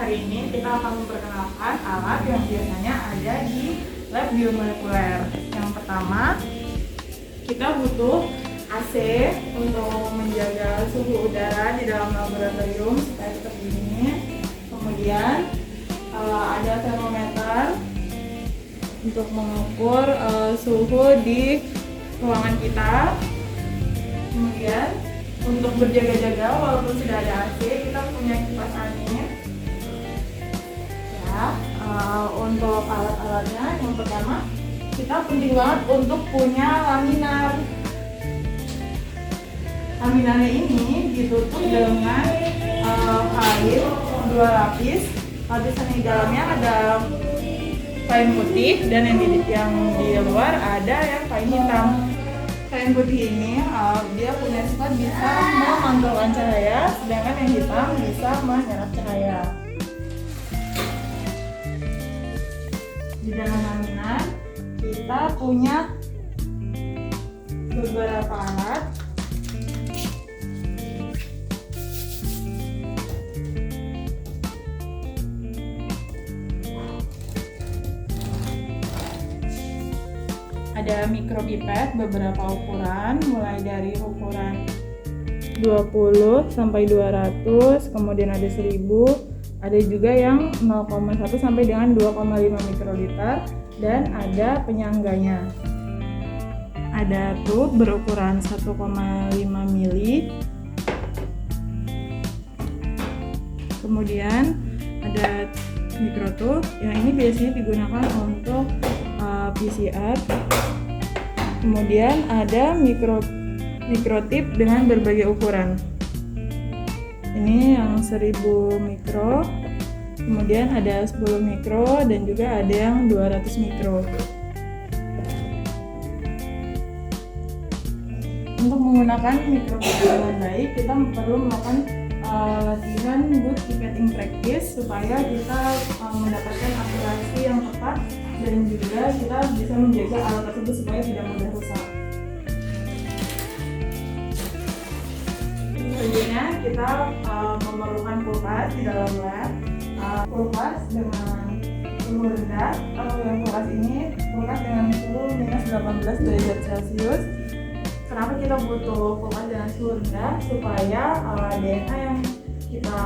hari ini kita akan memperkenalkan alat yang biasanya ada di lab biomolekuler. Yang pertama, kita butuh AC untuk menjaga suhu udara di dalam laboratorium supaya tetap dingin. Kemudian ada termometer untuk mengukur suhu di ruangan kita. Kemudian untuk berjaga-jaga walaupun sudah ada AC, kita punya kipas angin. Ya, untuk alat-alatnya yang pertama, kita penting banget untuk punya laminar. Laminarnya ini ditutup dengan kain 2 lapis. Lapisan di dalamnya ada kain putih dan yang di luar ada yang kain hitam. Kain putih ini dia punya sifat bisa memantulkan cahaya, sedangkan yang hitam bisa menyerap cahaya. Di dalam laminar kita punya beberapa alat. Ada mikropipet beberapa ukuran, mulai dari ukuran 20 sampai 200, kemudian ada 1000, ada juga yang 0,1 sampai dengan 2,5 mikroliter, dan ada penyangganya. Ada tube berukuran 1,5 mili. Kemudian ada mikrotube, yang ini biasanya digunakan untuk PCR. Kemudian ada mikrotip dengan berbagai ukuran. Ini yang 1000 mikro, kemudian ada 10 mikro, dan juga ada yang 200 mikro. Untuk menggunakan mikrotip dengan baik, kita perlu melakukan latihan good pipetting practice supaya kita mendapatkan akurasi yang tepat, dan juga kita bisa menjaga alat tersebut supaya tidak mudah rusak. Selanjutnya kita memerlukan kulkas di dalam lab. Kulkas dengan suhu rendah, yang kulkas ini kulkas dengan suhu minus 18 derajat Celcius. Kenapa kita butuh kulkas dengan suhu rendah? Supaya DNA yang kita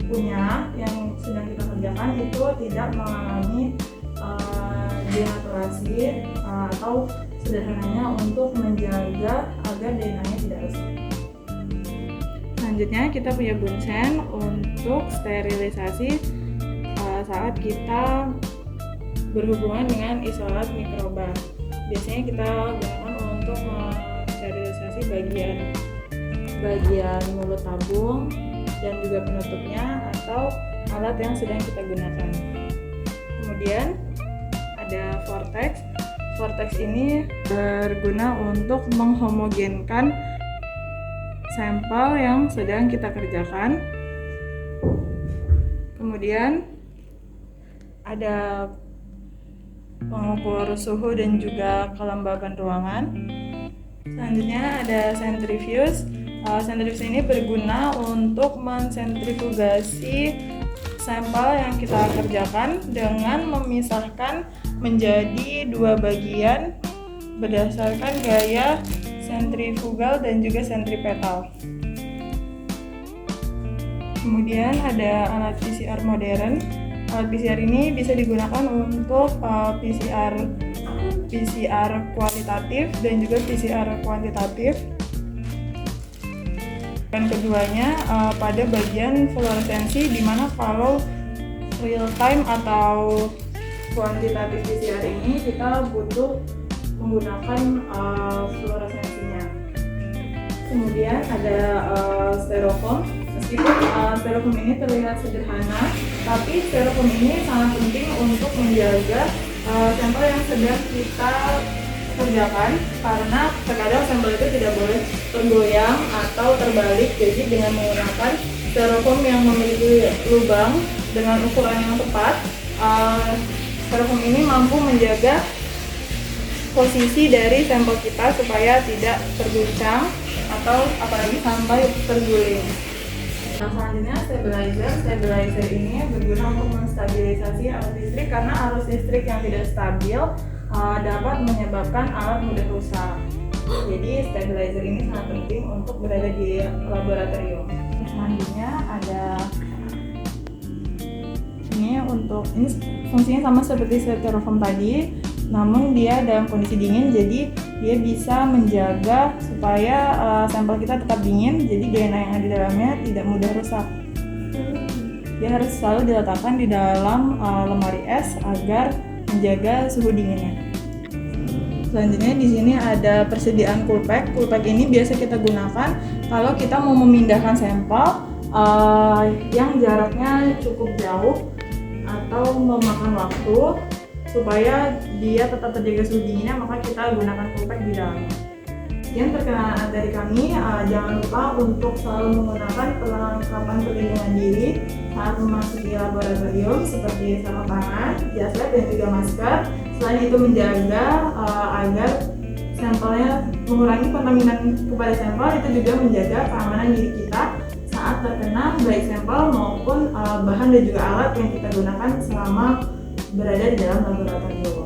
punya, yang sedang kita kerjakan itu tidak mengalami denaturasi, atau sederhananya untuk menjaga agar DNA-nya tidak rusak. Selanjutnya kita punya bunsen untuk sterilisasi saat kita berhubungan dengan isolat mikroba. Biasanya kita gunakan untuk sterilisasi bagian mulut tabung dan juga penutupnya atau alat yang sedang kita gunakan. Kemudian ada vortex. Vortex ini berguna untuk menghomogenkan sampel yang sedang kita kerjakan. Kemudian ada pengukur suhu dan juga kelembaban ruangan. Selanjutnya ada centrifuge. Centrifuge ini berguna untuk mensentrifugasi sampel yang kita kerjakan dengan memisahkan menjadi 2 bagian berdasarkan gaya sentrifugal dan juga sentripetal. Kemudian ada alat PCR modern. Alat PCR ini bisa digunakan untuk PCR kualitatif dan juga PCR kuantitatif. Dan keduanya pada bagian fluoresensi, di mana kalau real time atau kuantitatif PCR ini kita butuh menggunakan fluoresensinya. Kemudian ada styrofoam. Meskipun styrofoam ini terlihat sederhana, tapi styrofoam ini sangat penting untuk menjaga sampel yang sedang kita kerjakan, karena terkadang sampel itu tidak boleh tergoyang atau terbalik. Jadi dengan menggunakan styrofoam yang memiliki lubang dengan ukuran yang tepat, styrofoam ini mampu menjaga posisi dari sampel kita supaya tidak terguncang atau apalagi sampai terguling. Nah, selanjutnya stabilizer ini berguna untuk menstabilisasi arus listrik karena arus listrik yang tidak stabil dapat menyebabkan alat mudah rusak. Jadi stabilizer ini sangat penting untuk berada di laboratorium. Selanjutnya ada ini fungsinya sama seperti styrofoam tadi, namun dia dalam kondisi dingin, jadi dia bisa menjaga supaya sampel kita tetap dingin, jadi DNA yang ada di dalamnya tidak mudah rusak. Dia harus selalu diletakkan di dalam lemari es agar menjaga suhu dinginnya. Selanjutnya di sini ada persediaan cool pack. Cool pack ini biasa kita gunakan kalau kita mau memindahkan sampel yang jaraknya cukup jauh atau memakan waktu supaya dia tetap terjaga suhu dinginnya, maka kita gunakan cool pack di dalamnya. Sekian perkenalan dari kami. Jangan lupa untuk selalu menggunakan perlengkapan perlindungan diri saat memasuki laboratorium seperti sarung tangan, jas lab, dan juga masker. Selain itu menjaga agar sampelnya mengurangi kontaminan kepada sampel, itu juga menjaga keamanan diri kita saat terkena baik sampel maupun bahan dan juga alat yang kita gunakan selama berada di dalam laboratorium.